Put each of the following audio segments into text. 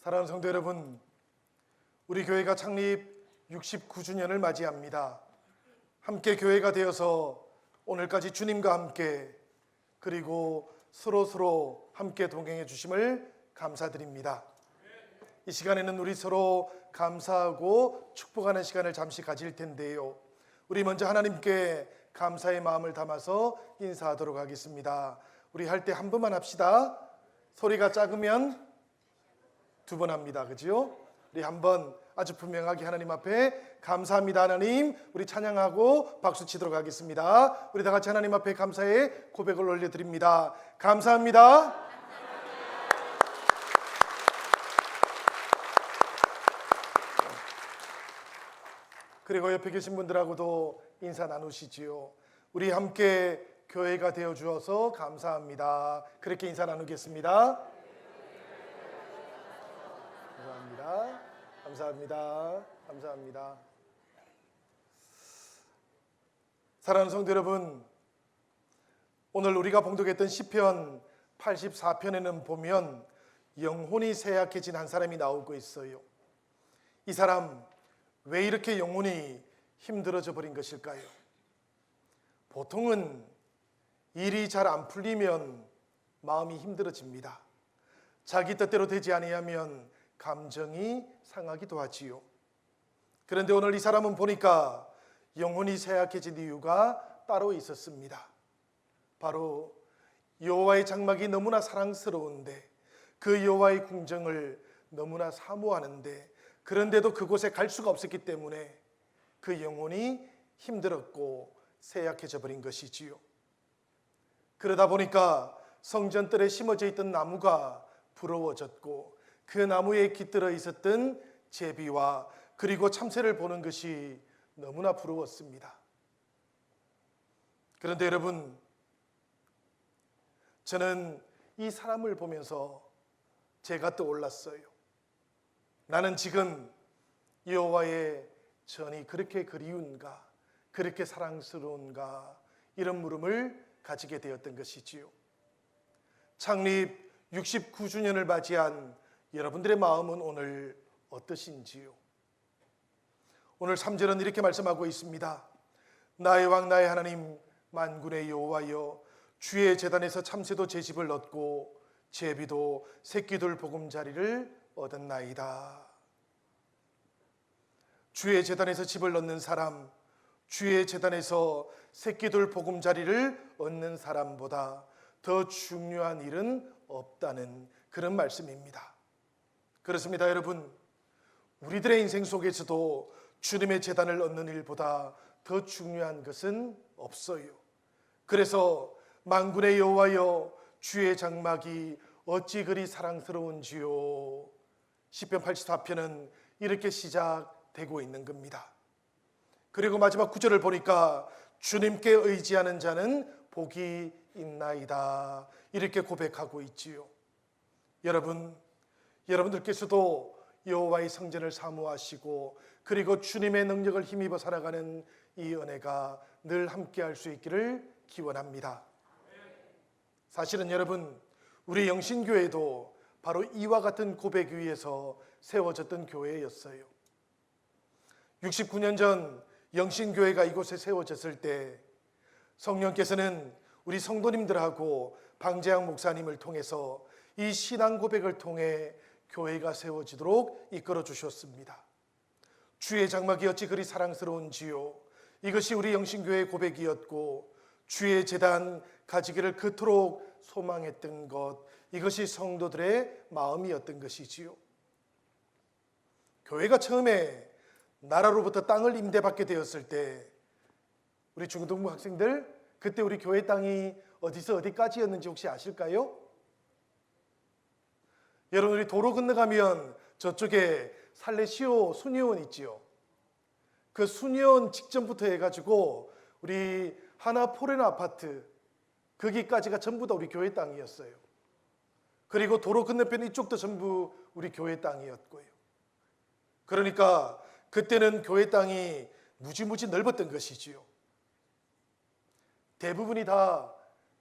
사랑하는 성도 여러분, 우리 교회가 창립 69주년을 맞이합니다. 함께 교회가 되어서 오늘까지 주님과 함께 그리고 서로 함께 동행해 주심을 감사드립니다. 이 시간에는 우리 서로 감사하고 축복하는 시간을 잠시 가질 텐데요, 우리 먼저 하나님께 감사의 마음을 담아서 인사하도록 하겠습니다. 우리 할 때 한 번만 합시다. 소리가 작으면 두 번 합니다. 그죠? 우리 한번 아주 분명하게 하나님 앞에 감사합니다 하나님, 우리 찬양하고 박수 치도록 하겠습니다. 우리 다 같이 하나님 앞에 감사의 고백을 올려드립니다. 감사합니다. 그리고 옆에 계신 분들하고도 인사 나누시지요. 우리 함께 교회가 되어 주어서 감사합니다. 그렇게 인사 나누겠습니다. 감사합니다. 감사합니다. 사랑하는 성도 여러분, 오늘 우리가 봉독했던 시편 84편에는 보면 영혼이 쇠약해진 한 사람이 나오고 있어요. 이 사람 왜 이렇게 영혼이 힘들어져 버린 것일까요? 보통은 일이 잘 안 풀리면 마음이 힘들어집니다. 자기 뜻대로 되지 아니하면 감정이 상하기도 하지요. 그런데 오늘 이 사람은 보니까 영혼이 쇠약해진 이유가 따로 있었습니다. 바로 여호와의 장막이 너무나 사랑스러운데, 그 여호와의 궁정을 너무나 사모하는데, 그런데도 그곳에 갈 수가 없었기 때문에 그 영혼이 힘들었고 쇠약해져 버린 것이지요. 그러다 보니까 성전뜰에 심어져 있던 나무가 부러워졌고, 그 나무에 깃들어 있었던 제비와 그리고 참새를 보는 것이 너무나 부러웠습니다. 그런데 여러분, 저는 이 사람을 보면서 제가 떠올랐어요. 나는 지금 여호와의 전이 그렇게 그리운가, 그렇게 사랑스러운가, 이런 물음을 가지게 되었던 것이지요. 창립 69주년을 맞이한 여러분들의 마음은 오늘 어떠신지요? 오늘 3절은 이렇게 말씀하고 있습니다. 나의 왕 나의 하나님 만군의 여호와여, 주의 제단에서 참새도 제 집을 얻고 제비도 새끼들 보금자리를 얻었나이다. 주의 제단에서 집을 얻는 사람, 주의 제단에서 새끼들 보금자리를 얻는 사람보다 더 중요한 일은 없다는 그런 말씀입니다. 그렇습니다. 여러분, 우리들의 인생 속에서도 주님의 제단을 얻는 일보다 더 중요한 것은 없어요. 그래서 만군의 여호와여, 주의 장막이 어찌 그리 사랑스러운지요. 시편 84편은 이렇게 시작되고 있는 겁니다. 그리고 마지막 9절을 보니까 주님께 의지하는 자는 복이 있나이다, 이렇게 고백하고 있지요. 여러분들께서도 여호와의 성전을 사모하시고 그리고 주님의 능력을 힘입어 살아가는 이 은혜가 늘 함께 할 수 있기를 기원합니다. 사실은 여러분, 우리 영신교회도 바로 이와 같은 고백 위에서 세워졌던 교회였어요. 69년 전 영신교회가 이곳에 세워졌을 때 성령께서는 우리 성도님들하고 방재양 목사님을 통해서 이 신앙 고백을 통해 교회가 세워지도록 이끌어 주셨습니다. 주의 장막이 어찌 그리 사랑스러운지요. 이것이 우리 영신교회의 고백이었고, 주의 제단 가지기를 그토록 소망했던 것, 이것이 성도들의 마음이었던 것이지요. 교회가 처음에 나라로부터 땅을 임대받게 되었을 때, 우리 중등부 학생들, 그때 우리 교회 땅이 어디서 어디까지였는지 혹시 아실까요? 여러분, 우리 도로 건너가면 저쪽에 살레시오 순회원 있지요. 그 순회원 직전부터 해가지고 우리 하나 포레나 아파트, 거기까지가 전부 다 우리 교회 땅이었어요. 그리고 도로 건너편 이쪽도 전부 우리 교회 땅이었고요. 그러니까 그때는 교회 땅이 무지무지 넓었던 것이지요. 대부분이 다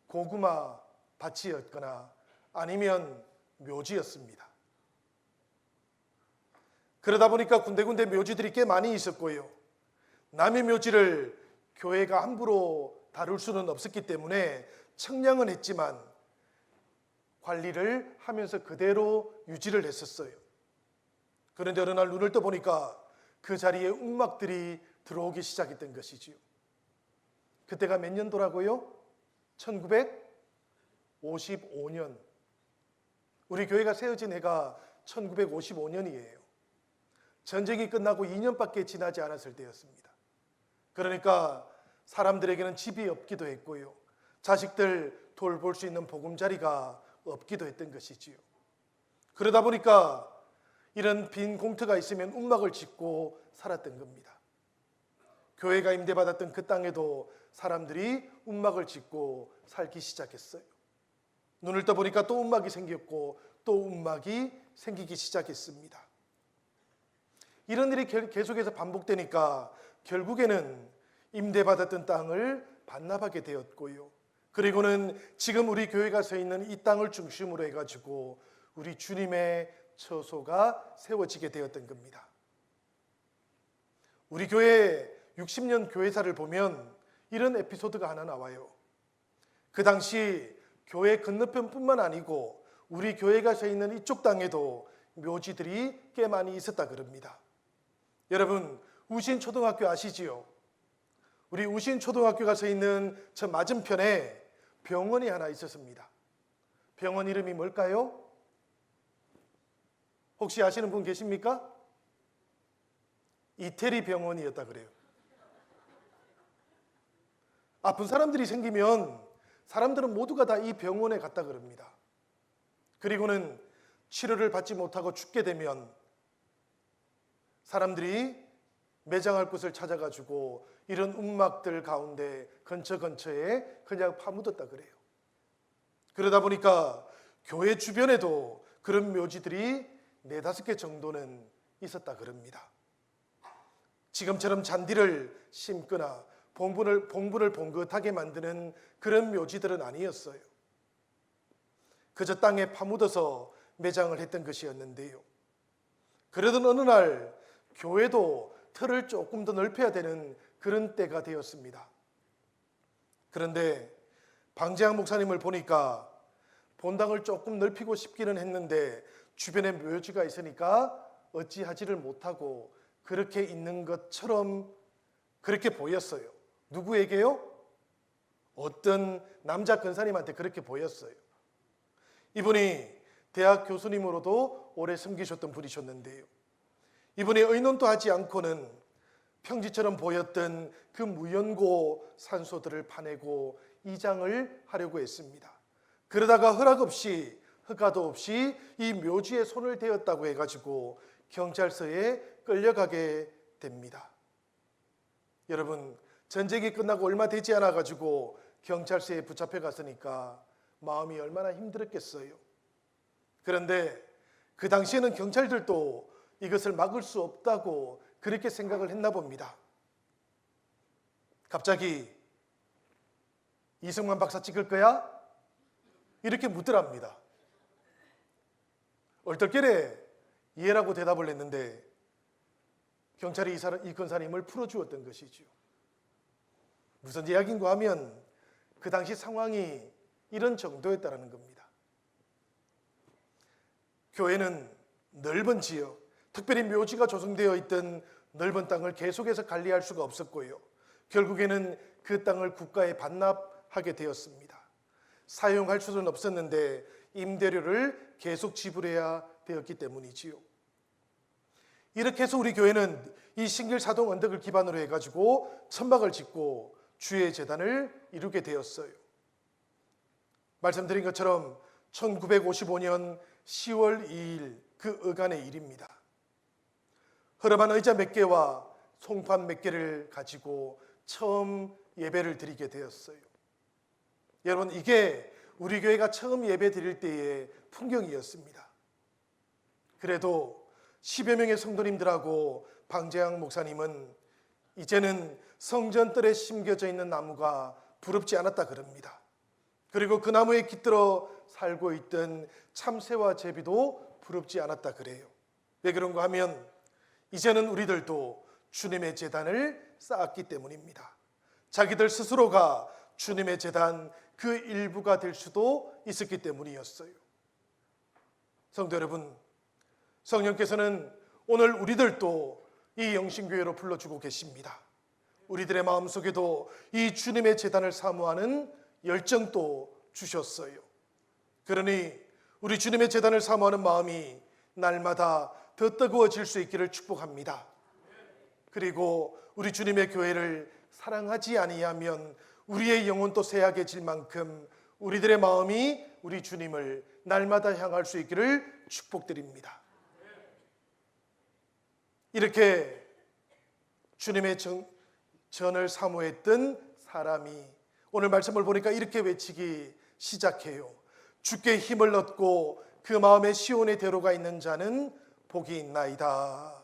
고구마 밭이었거나 아니면 묘지였습니다. 그러다 보니까 군데군데 묘지들이 꽤 많이 있었고요. 남의 묘지를 교회가 함부로 다룰 수는 없었기 때문에 청량은 했지만 관리를 하면서 그대로 유지를 했었어요. 그런데 어느 날 눈을 떠보니까 그 자리에 움막들이 들어오기 시작했던 것이지요. 그때가 몇 년도라고요? 1955년. 우리 교회가 세워진 해가 1955년이에요. 전쟁이 끝나고 2년밖에 지나지 않았을 때였습니다. 그러니까 사람들에게는 집이 없기도 했고요. 자식들 돌볼 수 있는 보금자리가 없기도 했던 것이지요. 그러다 보니까 이런 빈 공터가 있으면 움막을 짓고 살았던 겁니다. 교회가 임대받았던 그 땅에도 사람들이 움막을 짓고 살기 시작했어요. 눈을 떠보니까 또 움막이 생겼고 또 움막이 생기기 시작했습니다. 이런 일이 계속해서 반복되니까 결국에는 임대받았던 땅을 반납하게 되었고요. 그리고는 지금 우리 교회가 서 있는 이 땅을 중심으로 해가지고 우리 주님의 처소가 세워지게 되었던 겁니다. 우리 교회 60년 교회사를 보면 이런 에피소드가 하나 나와요. 그 당시 교회 건너편뿐만 아니고 우리 교회가 서 있는 이쪽 땅에도 묘지들이 꽤 많이 있었다 그럽니다. 여러분, 우신초등학교 아시지요? 우리 우신초등학교가 서 있는 저 맞은편에 병원이 하나 있었습니다. 병원 이름이 뭘까요? 혹시 아시는 분 계십니까? 이태리 병원이었다 그래요. 아픈 사람들이 생기면 사람들은 모두가 다 이 병원에 갔다 그럽니다. 그리고는 치료를 받지 못하고 죽게 되면 사람들이 매장할 곳을 찾아가지고 이런 움막들 가운데 근처에 그냥 파묻었다 그래요. 그러다 보니까 교회 주변에도 그런 묘지들이 4-5개 정도는 있었다 그럽니다. 지금처럼 잔디를 심거나 봉분을 봉긋하게 만드는 그런 묘지들은 아니었어요. 그저 땅에 파묻어서 매장을 했던 것이었는데요. 그러던 어느 날 교회도 틀을 조금 더 넓혀야 되는 그런 때가 되었습니다. 그런데 방재학 목사님을 보니까 본당을 조금 넓히고 싶기는 했는데 주변에 묘지가 있으니까 어찌하지를 못하고 그렇게 있는 것처럼 그렇게 보였어요. 누구에게요? 어떤 남자 권사님한테 그렇게 보였어요. 이분이 대학 교수님으로도 오래 섬기셨던 분이셨는데요. 이분이 의논도 하지 않고는 평지처럼 보였던 그 무연고 산소들을 파내고 이장을 하려고 했습니다. 그러다가 허가도 없이 이 묘지에 손을 대었다고 해가지고 경찰서에 끌려가게 됩니다. 여러분, 전쟁이 끝나고 얼마 되지 않아가지고 경찰서에 붙잡혀 갔으니까 마음이 얼마나 힘들었겠어요. 그런데 그 당시에는 경찰들도 이것을 막을 수 없다고 그렇게 생각을 했나 봅니다. 갑자기 이승만 박사 찍을 거야? 이렇게 묻더랍니다. 얼떨결에 예라고 대답을 했는데 경찰이 이 권사님을 풀어주었던 것이죠. 무슨 이야기인가 하면 그 당시 상황이 이런 정도였다는 겁니다. 교회는 넓은 지역, 특별히 묘지가 조성되어 있던 넓은 땅을 계속해서 관리할 수가 없었고요. 결국에는 그 땅을 국가에 반납하게 되었습니다. 사용할 수는 없었는데 임대료를 계속 지불해야 되었기 때문이지요. 이렇게 해서 우리 교회는 이 신길사동 언덕을 기반으로 해가지고 천막을 짓고 주의 재단을 이루게 되었어요. 말씀드린 것처럼 1955년 10월 2일 그 어간의 일입니다. 허름한 의자 몇 개와 송판 몇 개를 가지고 처음 예배를 드리게 되었어요. 여러분, 이게 우리 교회가 처음 예배 드릴 때의 풍경이었습니다. 그래도 10여 명의 성도님들하고 방재학 목사님은 이제는 성전뜰에 심겨져 있는 나무가 부럽지 않았다 그럽니다. 그리고 그 나무에 깃들어 살고 있던 참새와 제비도 부럽지 않았다 그래요. 왜 그런가 하면 이제는 우리들도 주님의 제단을 쌓았기 때문입니다. 자기들 스스로가 주님의 제단 그 일부가 될 수도 있었기 때문이었어요. 성도 여러분, 성령께서는 오늘 우리들도 이 영신교회로 불러주고 계십니다. 우리들의 마음속에도 이 주님의 제단을 사모하는 열정도 주셨어요. 그러니 우리 주님의 제단을 사모하는 마음이 날마다 더 뜨거워질 수 있기를 축복합니다. 그리고 우리 주님의 교회를 사랑하지 아니하면 우리의 영혼도 쇠약해질 만큼 우리들의 마음이 우리 주님을 날마다 향할 수 있기를 축복드립니다. 이렇게 주님의 전을 사모했던 사람이 오늘 말씀을 보니까 이렇게 외치기 시작해요. 주께 힘을 얻고 그 마음에 시온의 대로가 있는 자는 복이 있나이다.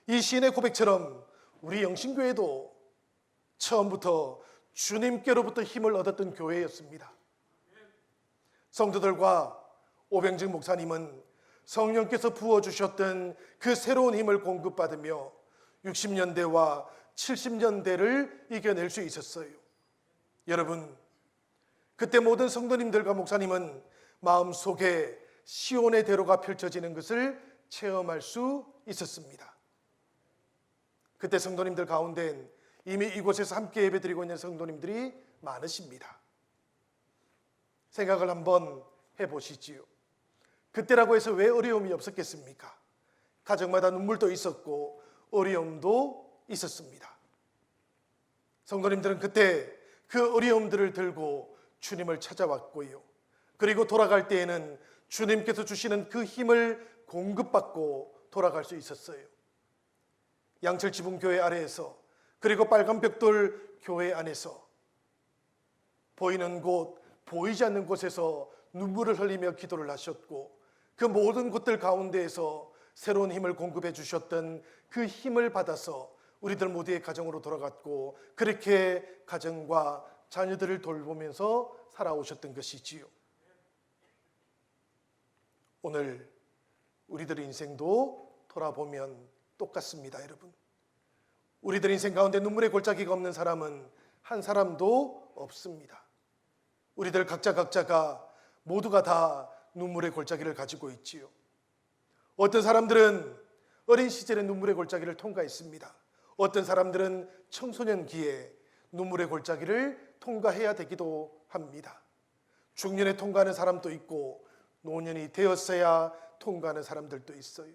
이 시인의 고백처럼 우리 영신교회도 처음부터 주님께로부터 힘을 얻었던 교회였습니다. 성도들과 오병직 목사님은 성령께서 부어주셨던 그 새로운 힘을 공급받으며 60년대와 70년대를 이겨낼 수 있었어요. 여러분, 그때 모든 성도님들과 목사님은 마음속에 시온의 대로가 펼쳐지는 것을 체험할 수 있었습니다. 그때 성도님들 가운데는 이미 이곳에서 함께 예배드리고 있는 성도님들이 많으십니다. 생각을 한번 해보시지요. 그때라고 해서 왜 어려움이 없었겠습니까? 가정마다 눈물도 있었고 어려움도 있었습니다. 성도님들은 그때 그 어려움들을 들고 주님을 찾아왔고요. 그리고 돌아갈 때에는 주님께서 주시는 그 힘을 공급받고 돌아갈 수 있었어요. 양철지붕교회 아래에서 그리고 빨간벽돌 교회 안에서 보이는 곳, 보이지 않는 곳에서 눈물을 흘리며 기도를 하셨고 그 모든 곳들 가운데에서 새로운 힘을 공급해 주셨던 그 힘을 받아서 우리들 모두의 가정으로 돌아갔고 그렇게 가정과 자녀들을 돌보면서 살아오셨던 것이지요. 오늘 우리들의 인생도 돌아보면 똑같습니다, 여러분. 우리들 인생 가운데 눈물의 골짜기가 없는 사람은 한 사람도 없습니다. 우리들 각자가 모두가 다 눈물의 골짜기를 가지고 있지요. 어떤 사람들은 어린 시절에 눈물의 골짜기를 통과했습니다. 어떤 사람들은 청소년기에 눈물의 골짜기를 통과해야 되기도 합니다. 중년에 통과하는 사람도 있고 노년이 되었어야 통과하는 사람들도 있어요.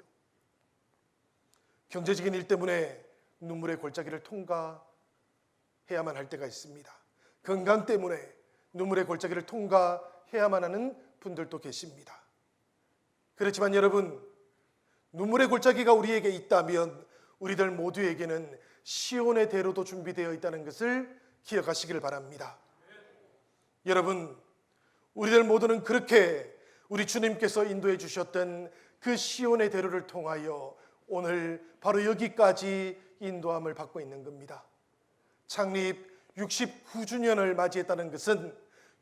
경제적인 일 때문에 눈물의 골짜기를 통과해야만 할 때가 있습니다. 건강 때문에 눈물의 골짜기를 통과해야만 하는 분들도 계십니다. 그렇지만 여러분, 눈물의 골짜기가 우리에게 있다면 우리들 모두에게는 시온의 대로도 준비되어 있다는 것을 기억하시길 바랍니다. 여러분, 우리들 모두는 그렇게 우리 주님께서 인도해 주셨던 그 시온의 대로를 통하여 오늘 바로 여기까지 인도함을 받고 있는 겁니다. 창립 69주년을 맞이했다는 것은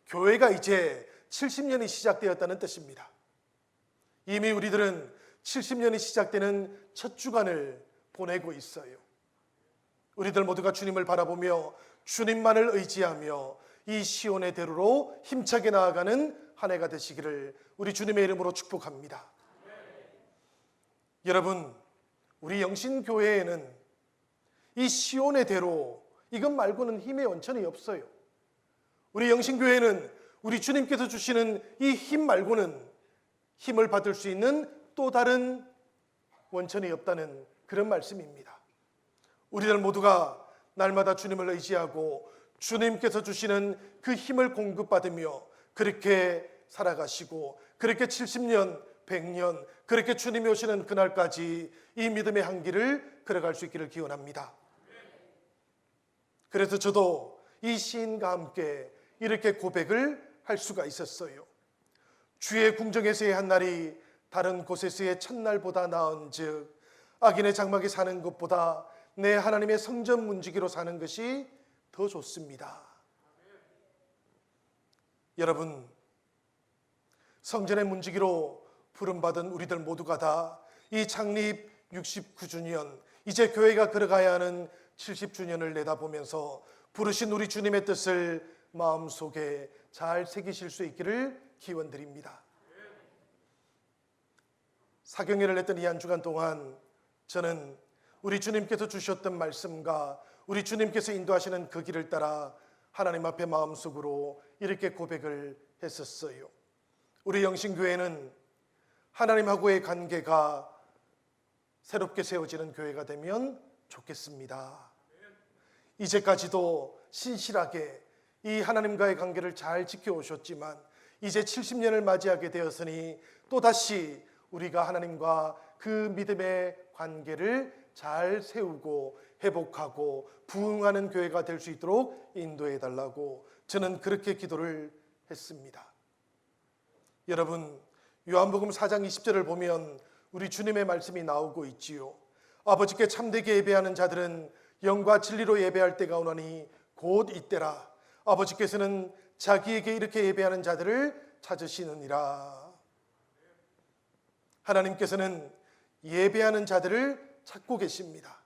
교회가 이제 70년이 시작되었다는 뜻입니다. 이미 우리들은 70년이 시작되는 첫 주간을 보내고 있어요. 우리들 모두가 주님을 바라보며 주님만을 의지하며 이 시온의 대로로 힘차게 나아가는 한 해가 되시기를 우리 주님의 이름으로 축복합니다. 여러분, 우리 영신교회에는 이 시온의 대로 이것 말고는 힘의 원천이 없어요. 우리 영신교회는 우리 주님께서 주시는 이 힘 말고는 힘을 받을 수 있는 또 다른 원천이 없다는 그런 말씀입니다. 우리들 모두가 날마다 주님을 의지하고 주님께서 주시는 그 힘을 공급받으며 그렇게 살아가시고 그렇게 70년, 100년 그렇게 주님이 오시는 그날까지 이 믿음의 한길을 걸어갈 수 있기를 기원합니다. 그래서 저도 이 시인과 함께 이렇게 고백을 할 수가 있었어요. 주의 궁정에서의 한 날이 다른 곳에서의 첫날보다 나은즉 악인의 장막에 사는 것보다 내 하나님의 성전 문지기로 사는 것이 더 좋습니다. 여러분, 성전의 문지기로 부름받은 우리들 모두가 다 이 창립 69주년, 이제 교회가 걸어가야 하는 70주년을 내다보면서 부르신 우리 주님의 뜻을 마음속에 잘 새기실 수 있기를 기원드립니다. 사경회를 했던 이 한 주간 동안 저는 우리 주님께서 주셨던 말씀과 우리 주님께서 인도하시는 그 길을 따라 하나님 앞에 마음속으로 이렇게 고백을 했었어요. 우리 영신교회는 하나님하고의 관계가 새롭게 세워지는 교회가 되면 좋겠습니다. 이제까지도 신실하게 이 하나님과의 관계를 잘 지켜오셨지만 이제 70년을 맞이하게 되었으니 또다시 우리가 하나님과 그 믿음의 관계를 잘 세우고 회복하고 부흥하는 교회가 될 수 있도록 인도해 달라고 저는 그렇게 기도를 했습니다. 여러분, 요한복음 4장 20절을 보면 우리 주님의 말씀이 나오고 있지요. 아버지께 참되게 예배하는 자들은 영과 진리로 예배할 때가 오나니 곧 이때라. 아버지께서는 자기에게 이렇게 예배하는 자들을 찾으시느니라. 하나님께서는 예배하는 자들을 찾고 계십니다.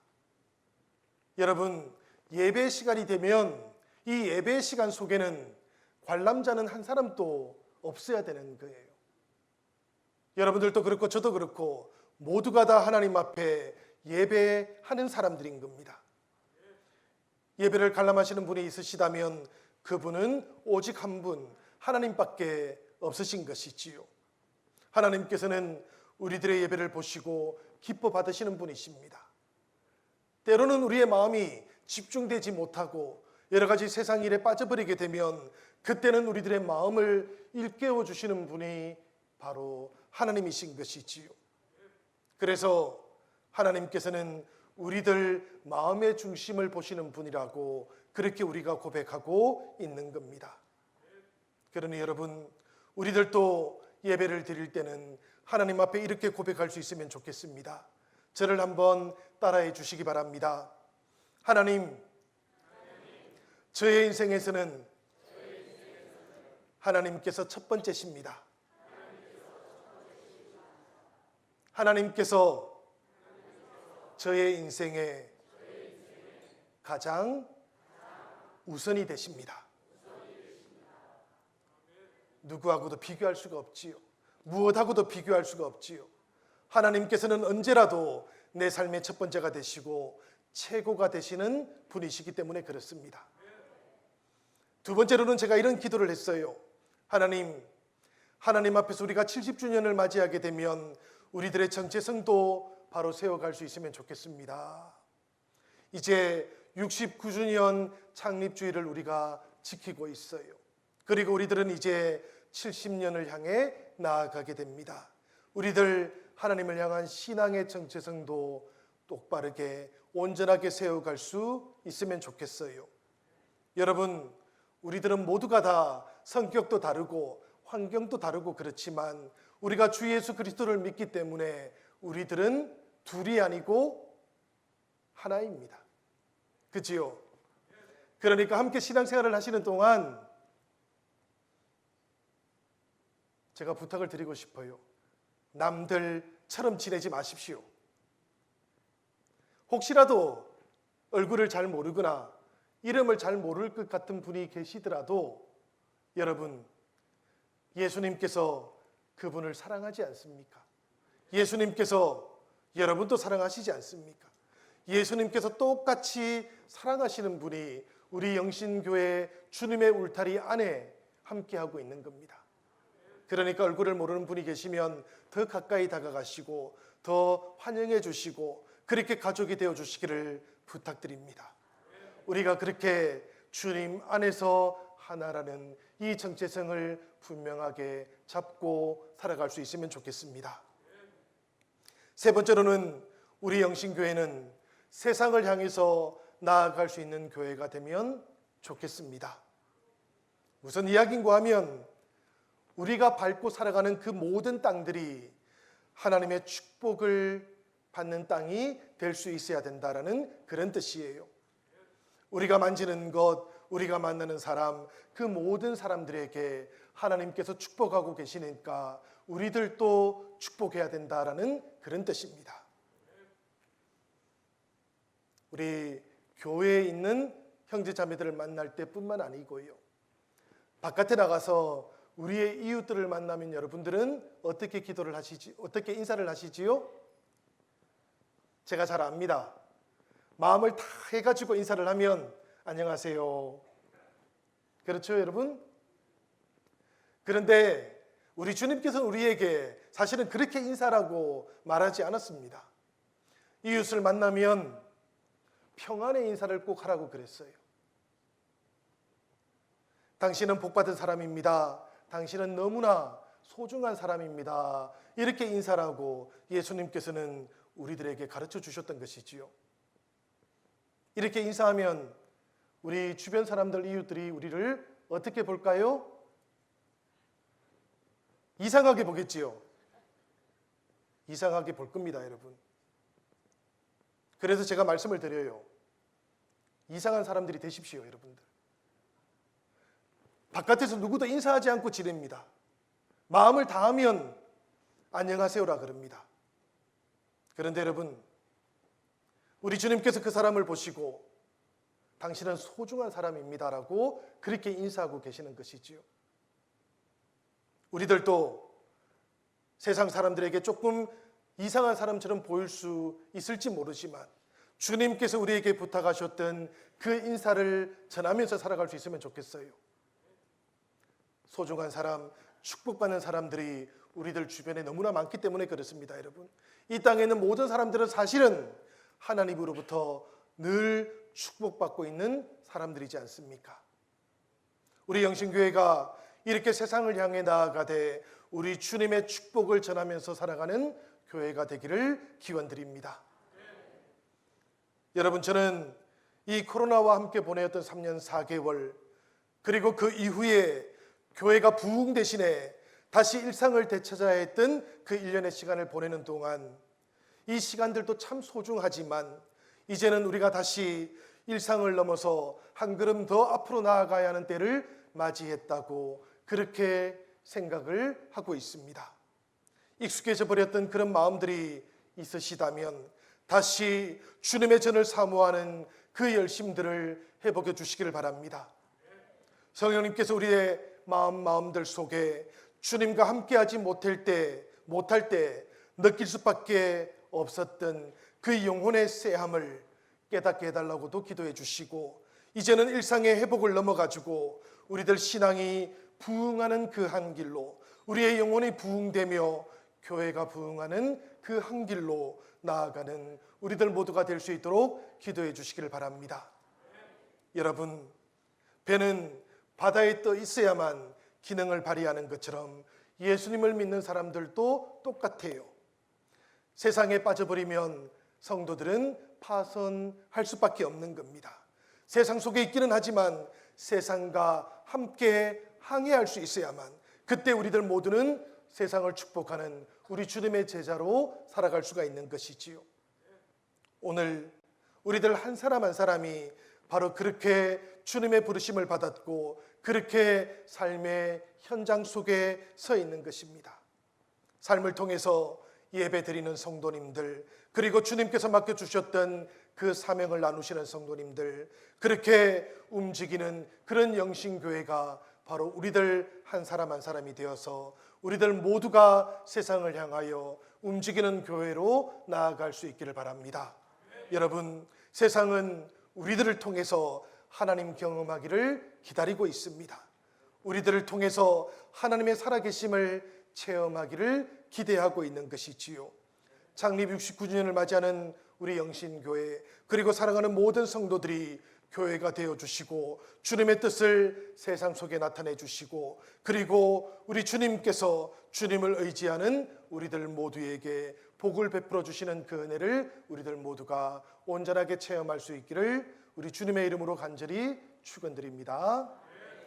여러분, 예배 시간이 되면 이 예배 시간 속에는 관람자는 한 사람도 없어야 되는 거예요. 여러분들도 그렇고 저도 그렇고 모두가 다 하나님 앞에 예배하는 사람들인 겁니다. 예배를 관람하시는 분이 있으시다면 그분은 오직 한 분, 하나님밖에 없으신 것이지요. 하나님께서는 우리들의 예배를 보시고 기뻐 받으시는 분이십니다. 때로는 우리의 마음이 집중되지 못하고 여러 가지 세상 일에 빠져버리게 되면 그때는 우리들의 마음을 일깨워 주시는 분이 바로 하나님이신 것이지요. 그래서 하나님께서는 우리들 마음의 중심을 보시는 분이라고 그렇게 우리가 고백하고 있는 겁니다. 그러니 여러분, 우리들도 예배를 드릴 때는 하나님 앞에 이렇게 고백할 수 있으면 좋겠습니다. 저를 한번 따라해 주시기 바랍니다. 하나님, 저의 인생에서는 하나님께서 첫 번째십니다. 하나님께서 저의 인생에 가장 우선이 되십니다. 누구하고도 비교할 수가 없지요. 무엇하고도 비교할 수가 없지요. 하나님께서는 언제라도 내 삶의 첫 번째가 되시고 최고가 되시는 분이시기 때문에 그렇습니다. 두 번째로는 제가 이런 기도를 했어요. 하나님 앞에서 우리가 70주년을 맞이하게 되면 우리들의 정체성도 바로 세워갈 수 있으면 좋겠습니다. 이제 69주년 창립주의를 우리가 지키고 있어요. 그리고 우리들은 이제 70년을 향해 나아가게 됩니다. 우리들 하나님을 향한 신앙의 정체성도 똑바르게 온전하게 세워갈 수 있으면 좋겠어요. 여러분, 우리들은 모두가 다 성격도 다르고 환경도 다르고 그렇지만 우리가 주 예수 그리스도를 믿기 때문에 우리들은 둘이 아니고 하나입니다. 그지요? 그러니까 함께 신앙생활을 하시는 동안 제가 부탁을 드리고 싶어요. 남들처럼 지내지 마십시오. 혹시라도 얼굴을 잘 모르거나 이름을 잘 모를 것 같은 분이 계시더라도 여러분, 예수님께서 그분을 사랑하지 않습니까? 예수님께서 여러분도 사랑하시지 않습니까? 예수님께서 똑같이 사랑하시는 분이 우리 영신교회 주님의 울타리 안에 함께하고 있는 겁니다. 그러니까 얼굴을 모르는 분이 계시면 더 가까이 다가가시고 더 환영해 주시고 그렇게 가족이 되어 주시기를 부탁드립니다. 우리가 그렇게 주님 안에서 하나라는 이 정체성을 분명하게 잡고 살아갈 수 있으면 좋겠습니다. 세 번째로는 우리 영신교회는 세상을 향해서 나아갈 수 있는 교회가 되면 좋겠습니다. 무슨 이야기인가 하면 우리가 밟고 살아가는 그 모든 땅들이 하나님의 축복을 받는 땅이 될 수 있어야 된다라는 그런 뜻이에요. 우리가 만지는 것, 우리가 만나는 사람, 그 모든 사람들에게 하나님께서 축복하고 계시니까 우리들도 축복해야 된다라는 그런 뜻입니다. 우리 교회에 있는 형제 자매들을 만날 때뿐만 아니고요, 바깥에 나가서 우리의 이웃들을 만나면 여러분들은 어떻게 기도를 하시지, 어떻게 인사를 하시지요? 제가 잘 압니다. 마음을 다 해가지고 인사를 하면 안녕하세요. 그렇죠, 여러분? 그런데 우리 주님께서는 우리에게 사실은 그렇게 인사라고 말하지 않았습니다. 이웃을 만나면 평안의 인사를 꼭 하라고 그랬어요. 당신은 복받은 사람입니다. 당신은 너무나 소중한 사람입니다. 이렇게 인사라고 예수님께서는 우리들에게 가르쳐 주셨던 것이지요. 이렇게 인사하면 우리 주변 사람들, 이웃들이 우리를 어떻게 볼까요? 이상하게 보겠지요. 이상하게 볼 겁니다, 여러분. 그래서 제가 말씀을 드려요. 이상한 사람들이 되십시오, 여러분들. 바깥에서 누구도 인사하지 않고 지냅니다. 마음을 다하면 안녕하세요라 그럽니다. 그런데 여러분, 우리 주님께서 그 사람을 보시고 당신은 소중한 사람입니다라고 그렇게 인사하고 계시는 것이지요. 우리들도 세상 사람들에게 조금 이상한 사람처럼 보일 수 있을지 모르지만 주님께서 우리에게 부탁하셨던 그 인사를 전하면서 살아갈 수 있으면 좋겠어요. 소중한 사람, 축복받는 사람들이 우리들 주변에 너무나 많기 때문에 그렇습니다, 여러분. 이 땅에 있는 모든 사람들은 사실은 하나님으로부터 늘 축복받고 있는 사람들이지 않습니까? 우리 영신교회가 이렇게 세상을 향해 나아가되 우리 주님의 축복을 전하면서 살아가는 교회가 되기를 기원드립니다. 여러분, 저는 이 코로나와 함께 보내었던 3년 4개월, 그리고 그 이후에 교회가 부흥 대신에 다시 일상을 되찾아야 했던 그 1년의 시간을 보내는 동안 이 시간들도 참 소중하지만 이제는 우리가 다시 일상을 넘어서 한 걸음 더 앞으로 나아가야 하는 때를 맞이했다고 그렇게 생각을 하고 있습니다. 익숙해져 버렸던 그런 마음들이 있으시다면 다시 주님의 전을 사모하는 그 열심들을 회복해 주시기를 바랍니다. 성령님께서 우리의 마음들 속에 주님과 함께하지 못할 때 느낄 수밖에 없었던 그 영혼의 쎄함을 깨닫게 해달라고도 기도해 주시고, 이제는 일상의 회복을 넘어가지고 우리들 신앙이 부흥하는 그 한 길로, 우리의 영혼이 부흥되며 교회가 부흥하는 그 한 길로 나아가는 우리들 모두가 될 수 있도록 기도해 주시기를 바랍니다. 여러분, 배는 바다에 떠 있어야만 기능을 발휘하는 것처럼 예수님을 믿는 사람들도 똑같아요. 세상에 빠져버리면 성도들은 파손할 수밖에 없는 겁니다. 세상 속에 있기는 하지만 세상과 함께 항해할 수 있어야만 그때 우리들 모두는 세상을 축복하는 우리 주님의 제자로 살아갈 수가 있는 것이지요. 오늘 우리들 한 사람 한 사람이 바로 그렇게 주님의 부르심을 받았고 그렇게 삶의 현장 속에 서 있는 것입니다. 삶을 통해서 예배 드리는 성도님들, 그리고 주님께서 맡겨주셨던 그 사명을 나누시는 성도님들, 그렇게 움직이는 그런 영신교회가 바로 우리들 한 사람 한 사람이 되어서 우리들 모두가 세상을 향하여 움직이는 교회로 나아갈 수 있기를 바랍니다. 여러분, 세상은 우리들을 통해서 하나님 경험하기를 기다리고 있습니다. 우리들을 통해서 하나님의 살아계심을 체험하기를 기대하고 있는 것이지요. 창립 69주년을 맞이하는 우리 영신교회, 그리고 사랑하는 모든 성도들이 교회가 되어주시고 주님의 뜻을 세상 속에 나타내 주시고, 그리고 우리 주님께서 주님을 의지하는 우리들 모두에게 복을 베풀어 주시는 그 은혜를 우리들 모두가 온전하게 체험할 수 있기를 우리 주님의 이름으로 간절히 축원드립니다.